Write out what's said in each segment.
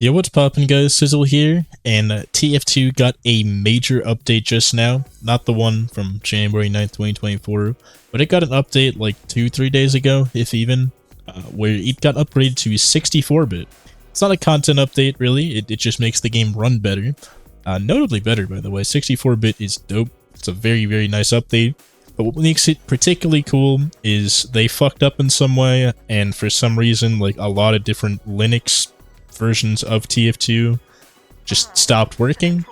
Yo, what's poppin', guys? Sizzle here, and TF2 got a major update just now. Not the one from January 9th, 2024, but it got an update like 2-3 days ago, if even, where it got upgraded to 64-bit. It's not a content update, really. It just makes the game run better. Notably better, by the way. 64-bit is dope. It's a very, very nice update. But what makes it particularly cool is they fucked up in some way, and for some reason, like a lot of different Linux versions of TF2 just stopped working,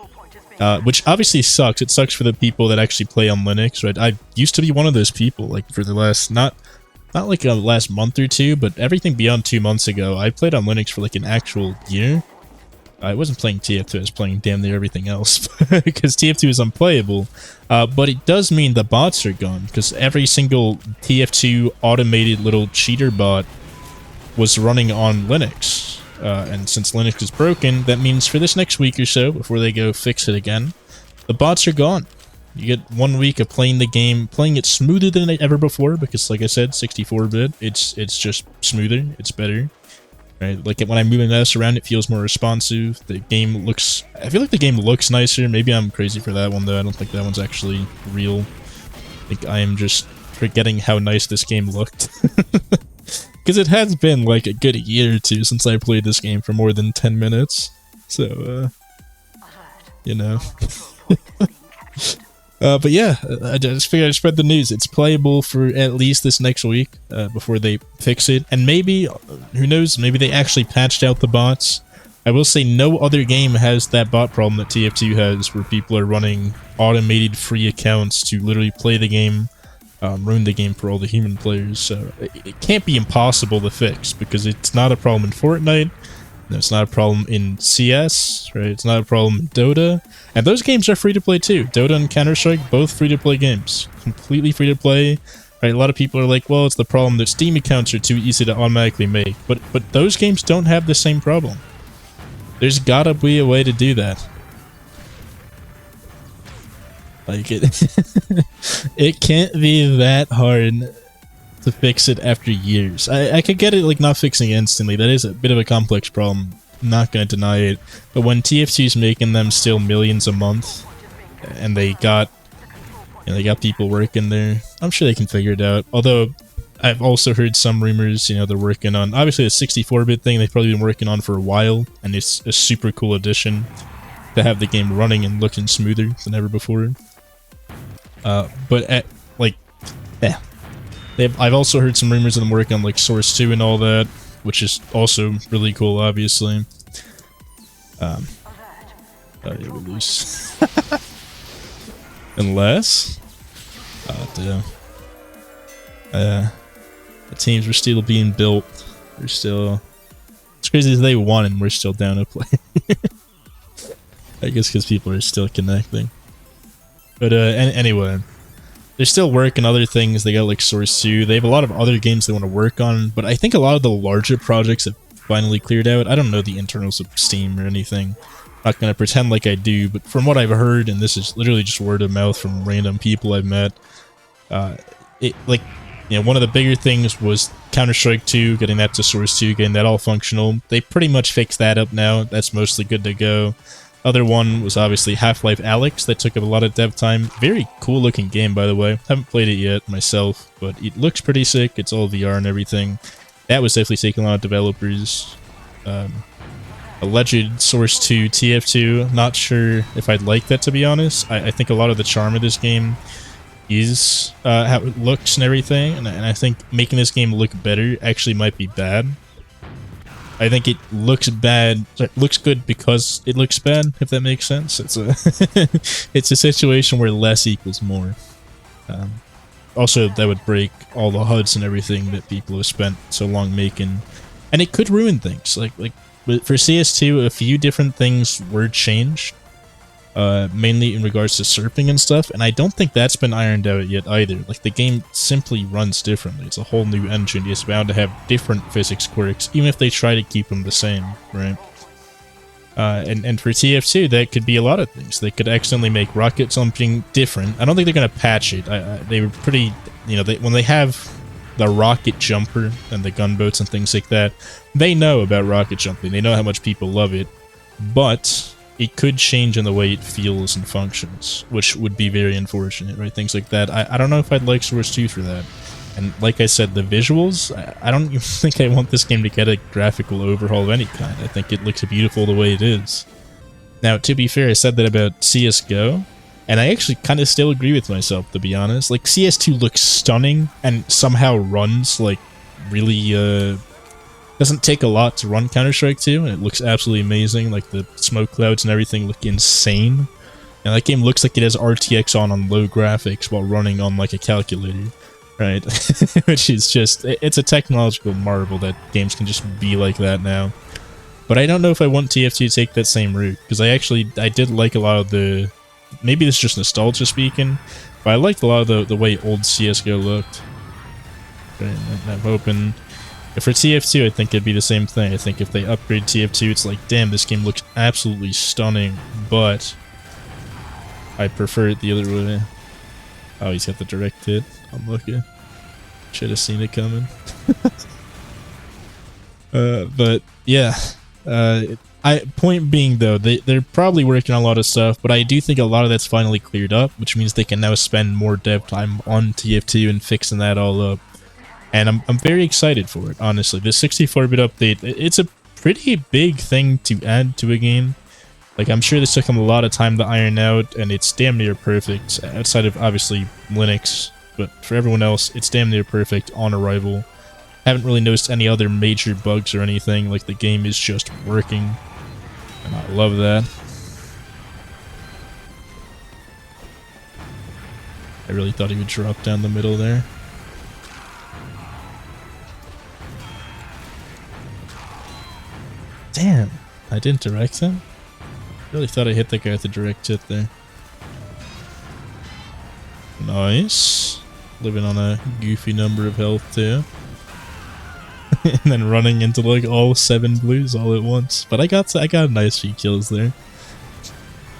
which obviously sucks. It sucks for the people that actually play on Linux, right? I used to be one of those people, like for the last, not like a last month or two, but everything beyond 2 months ago, I played on Linux for like an actual year. I wasn't playing TF2, I was playing damn near everything else, because TF2 is unplayable, but it does mean the bots are gone, because every single TF2 automated little cheater bot was running on Linux. And since Linux is broken, that means for this next week or so, before they go fix it again, the bots are gone. You get 1 week of playing the game, playing it smoother than ever before, because like I said, 64-bit, it's just smoother, it's better. Right? Like when I move my mouse around, it feels more responsive. The game looks, I feel like the game looks nicer. Maybe I'm crazy for that one though. I don't think that one's actually real. I think I am just forgetting how nice this game looked. Because it has been like a good year or two since I played this game for more than 10 minutes. So, you know. But yeah, I just figured I'd spread the news. It's playable for at least this next week before they fix it. And maybe, who knows, maybe they actually patched out the bots. I will say no other game has that bot problem that TF2 has, where people are running automated free accounts to literally play the game. Ruin the game for all the human players, so it can't be impossible to fix, because it's not a problem in Fortnite, it's not a problem in CS, right? It's not a problem in Dota, and those games are free to play too. Dota and Counter-Strike, both free to play games, completely free to play. Right? A lot of people are like, well, it's the problem that Steam accounts are too easy to automatically make, but those games don't have the same problem. There's gotta be a way to do that. Like it can't be that hard to fix it after years. I could get it, like, not fixing it instantly. That is a bit of a complex problem. I'm not gonna deny it. But when TF2's making them still millions a month, and they got people working there, I'm sure they can figure it out. Although I've also heard some rumors, they're working on, obviously, the 64-bit thing they've probably been working on for a while, and it's a super cool addition to have the game running and looking smoother than ever before. I've also heard some rumors of them working on like Source 2 and all that, which is also really cool, obviously. Yeah, we lose. Unless, damn. The teams were still being built. They're still. It's crazy that they won and we're still down to play. I guess because people are still connecting. But anyway, they're still working other things. They got like Source 2. They have a lot of other games they want to work on, but I think a lot of the larger projects have finally cleared out. I don't know the internals of Steam or anything. I'm not going to pretend like I do, but from what I've heard, and this is literally just word of mouth from random people I've met, one of the bigger things was Counter-Strike 2, getting that to Source 2, getting that all functional. They pretty much fixed that up now. That's mostly good to go. Other one was obviously Half-Life Alyx. That took up a lot of dev time. Very cool looking game, by the way. Haven't played it yet myself, but it looks pretty sick. It's all VR and everything. That was definitely taking a lot of developers. Alleged Source 2 TF2. Not sure if I'd like that, to be honest. I think a lot of the charm of this game is how it looks and everything, and I think making this game look better actually might be bad. I think it looks bad. It looks good because it looks bad, if that makes sense. It's a it's a situation where less equals more. Also, that would break all the HUDs and everything that people have spent so long making, and it could ruin things. Like for CS2, a few different things were changed, mainly in regards to surfing and stuff, and I don't think that's been ironed out yet either. Like, the game simply runs differently. It's a whole new engine. It's bound to have different physics quirks, even if they try to keep them the same, right? And for TF2, that could be a lot of things. They could accidentally make rocket jumping different. I don't think they're going to patch it. They were pretty, when they have the rocket jumper and the gunboats and things like that. They know about rocket jumping. They know how much people love it, but it could change in the way it feels and functions, which would be very unfortunate, right? Things like that. I don't know if I'd like Source 2 for that. And like I said, the visuals, I don't even think I want this game to get a graphical overhaul of any kind. I think it looks beautiful the way it is. Now, to be fair, I said that about CSGO, and I actually kind of still agree with myself, to be honest. Like, CS2 looks stunning and somehow runs, like, really, doesn't take a lot to run Counter-Strike 2, and it looks absolutely amazing. Like, the smoke clouds and everything look insane. And that game looks like it has RTX on low graphics while running on, like, a calculator. Right, which is just, it's a technological marvel that games can just be like that now. But I don't know if I want TF2 to take that same route, because I did like a lot of the, maybe this is just nostalgia speaking, but I liked a lot of the way old CSGO looked. Okay, I'm hoping, for TF2 I think it'd be the same thing. I think if they upgrade TF2, it's like, damn, this game looks absolutely stunning, but I prefer it the other way. Oh, he's got the direct hit. I'm looking. Should have seen it coming. But yeah. Point being though, they're probably working on a lot of stuff, but I do think a lot of that's finally cleared up, which means they can now spend more dev time on TF2 and fixing that all up. And I'm very excited for it, honestly. The 64-bit update, it's a pretty big thing to add to a game. Like, I'm sure this took them a lot of time to iron out, and it's damn near perfect, outside of, obviously, Linux. But for everyone else, it's damn near perfect on arrival. Haven't really noticed any other major bugs or anything. Like, the game is just working, and I love that. I really thought he would drop down the middle there. Damn, I didn't direct him? Really thought I hit that guy with the direct hit there. Nice. Living on a goofy number of health too. And then running into like all 7 blues all at once. But I got a nice few kills there.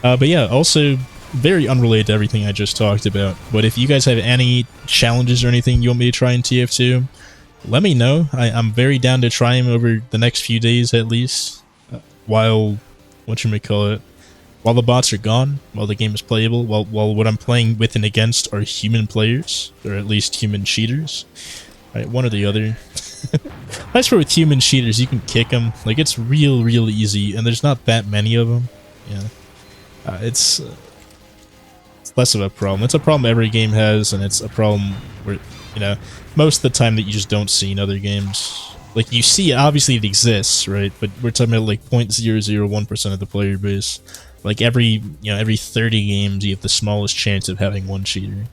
But yeah, also very unrelated to everything I just talked about. But if you guys have any challenges or anything you want me to try in TF2, let me know. I'm very down to try them over the next few days at least. While while the bots are gone, while the game is playable, while what I'm playing with and against are human players, or at least human cheaters. Right, one or the other. I swear with human cheaters, you can kick them. Like, it's real easy, and there's not that many of them. Yeah, it's less of a problem. It's a problem every game has, and it's a problem where, you know, most of the time that you just don't see in other games. Like, you see, obviously it exists, right? But we're talking about like 0.001% of the player base. Like every 30 games, you have the smallest chance of having one cheater.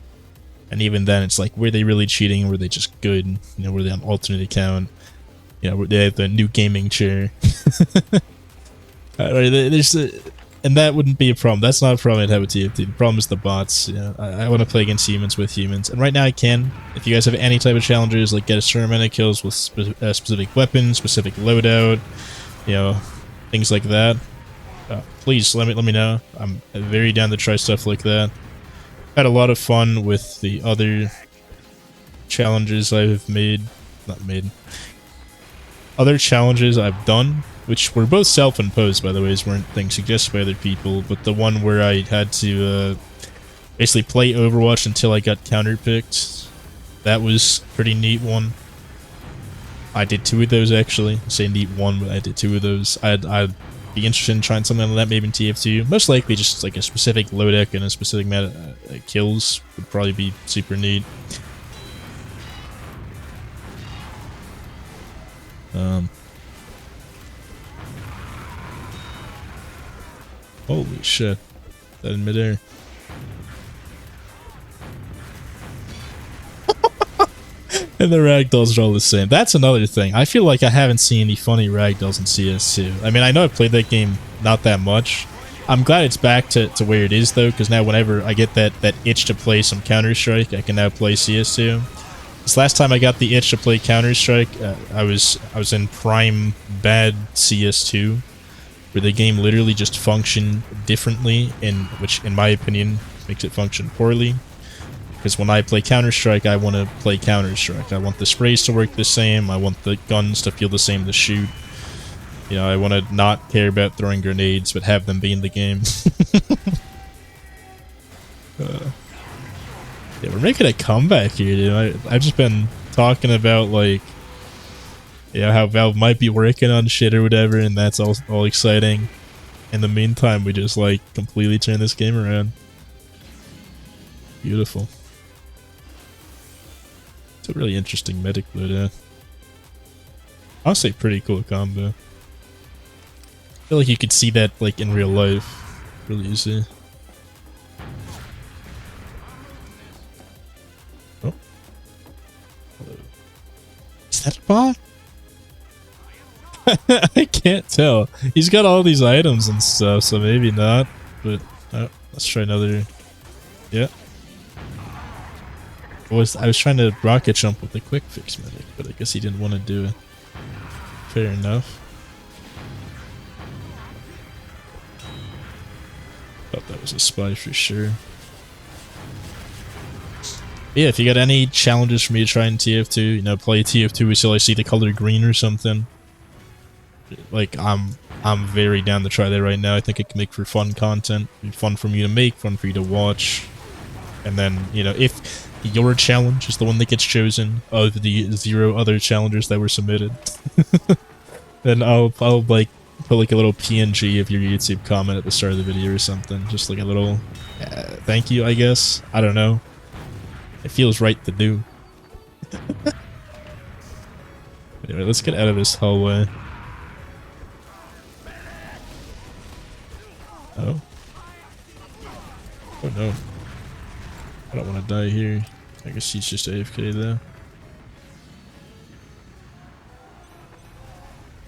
And even then, it's like, were they really cheating? Were they just good? You know, were they on alternate account? You know, were they have the new gaming chair? And that wouldn't be a problem. That's not a problem I'd have with TF2. The problem is the bots. You know, I want to play against humans with humans. And right now I can. If you guys have any type of challenges, like get a certain amount of kills with specific weapons, specific loadout, you know, things like that, please let me know. I'm very down to try stuff like that. Had a lot of fun with the other challenges I've other challenges I've done, which were both self-imposed, by the way. These weren't things suggested by other people, but the one where I had to basically play Overwatch until I got counterpicked, that was a pretty neat one. I did 2 of those, actually. I say neat one, but I did 2 of those. I'd be interested in trying something like that, maybe in TF2. Most likely just like a specific loadout and a specific amount of kills would probably be super neat. Holy shit. That in midair. And the ragdolls are all the same. That's another thing. I feel like I haven't seen any funny ragdolls in CS2. I mean, I know I've played that game not that much. I'm glad it's back to where it is, though, because now whenever I get that itch to play some Counter-Strike, I can now play CS2. This last time I got the itch to play Counter-Strike, I was in prime bad CS2, where the game literally just functioned differently, which, in my opinion, makes it function poorly. Because when I play Counter-Strike, I want to play Counter-Strike. I want the sprays to work the same. I want the guns to feel the same to shoot. You know, I want to not care about throwing grenades, but have them be in the game. Yeah, we're making a comeback here, dude. I've just been talking about, like, yeah, how Valve might be working on shit or whatever, and that's all exciting. In the meantime, we just, like, completely turn this game around. Beautiful. It's a really interesting medic load, yeah. I'll say pretty cool combo. I feel like you could see that, like, in real life. Really easy. Oh. Hello. Is that a bot? I can't tell. He's got all these items and stuff, so maybe not. But let's try another. Yeah. I was trying to rocket jump with the quick fix medic, but I guess he didn't want to do it. Fair enough. Thought that was a spy for sure. Yeah, if you got any challenges for me to try in TF2, you know, play TF2 until I see the color green or something. Like, I'm very down to try that right now. I think it can make for fun content. Be fun for me to make, fun for you to watch. And then, you know, if your challenge is the one that gets chosen of the 0 other challengers that were submitted, then I'll like put like a little PNG of your YouTube comment at the start of the video or something. Just like a little thank you, I guess. I don't know. It feels right to do. Anyway, let's get out of this hallway. Oh. Oh no. I don't want to die here. I guess he's just AFK though.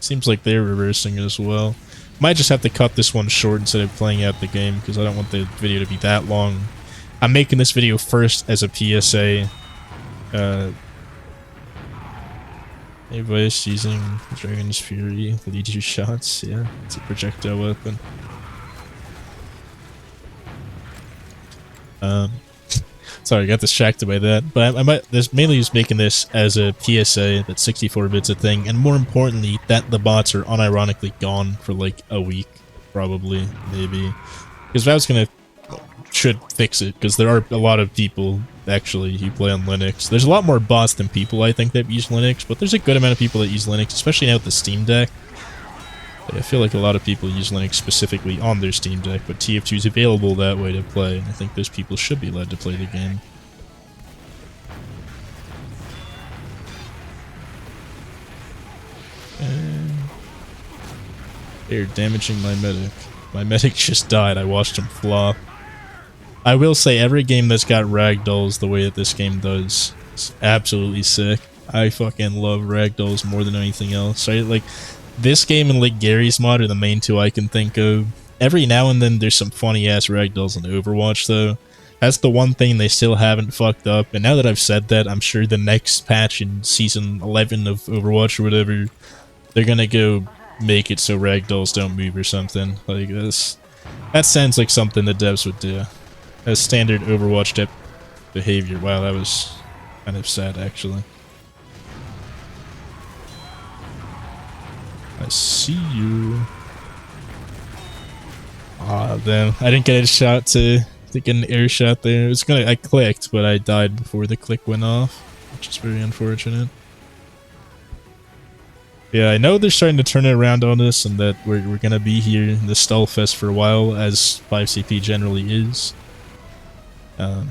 Seems like they're reversing as well. Might just have to cut this one short instead of playing out the game because I don't want the video to be that long. I'm making this video first as a PSA. Advice using Dragon's Fury, lead you shots. Yeah, it's a projectile weapon. Sorry, I got distracted by that. But I might mainly just making this as a PSA that 64 bits a thing, and more importantly, that the bots are unironically gone for like a week, probably, maybe. Because Valve's should fix it, because there are a lot of people actually who play on Linux. There's a lot more bots than people, I think, that use Linux, but there's a good amount of people that use Linux, especially now with the Steam Deck. I feel like a lot of people use Linux specifically on their Steam Deck, but TF2 is available that way to play, and I think those people should be allowed to play the game. And they're damaging my medic. My medic just died. I watched him flop. I will say every game that's got ragdolls the way that this game does is absolutely sick. I fucking love ragdolls more than anything else. Right? Like, this game and like Gary's mod are the main two I can think of. Every now and then there's some funny ass ragdolls in Overwatch though. That's the one thing they still haven't fucked up, and now that I've said that, I'm sure the next patch in Season 11 of Overwatch or whatever, they're gonna go make it so ragdolls don't move or something. Like this. That sounds like something the devs would do. As standard Overwatch type behavior. Wow, that was kind of sad actually. I see you. Ah, damn. I didn't get a shot to get an air shot there. I clicked, but I died before the click went off, which is very unfortunate. Yeah, I know they're starting to turn it around on us, and that we're gonna be here in the stall fest for a while, as 5CP generally is. I'm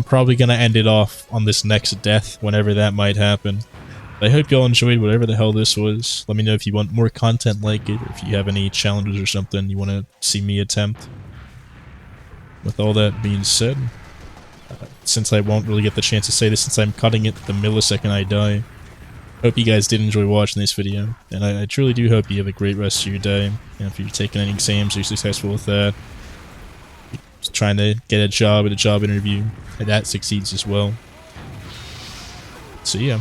probably gonna end it off on this next death, whenever that might happen. I hope y'all enjoyed whatever the hell this was. Let me know if you want more content like it, or if you have any challenges or something you want to see me attempt. With all that being said, since I won't really get the chance to say this since I'm cutting it the millisecond I die, hope you guys did enjoy watching this video, and I truly do hope you have a great rest of your day. And if you're taking any exams, you're successful with that. Just trying to get a job at a job interview, and that succeeds as well. So yeah.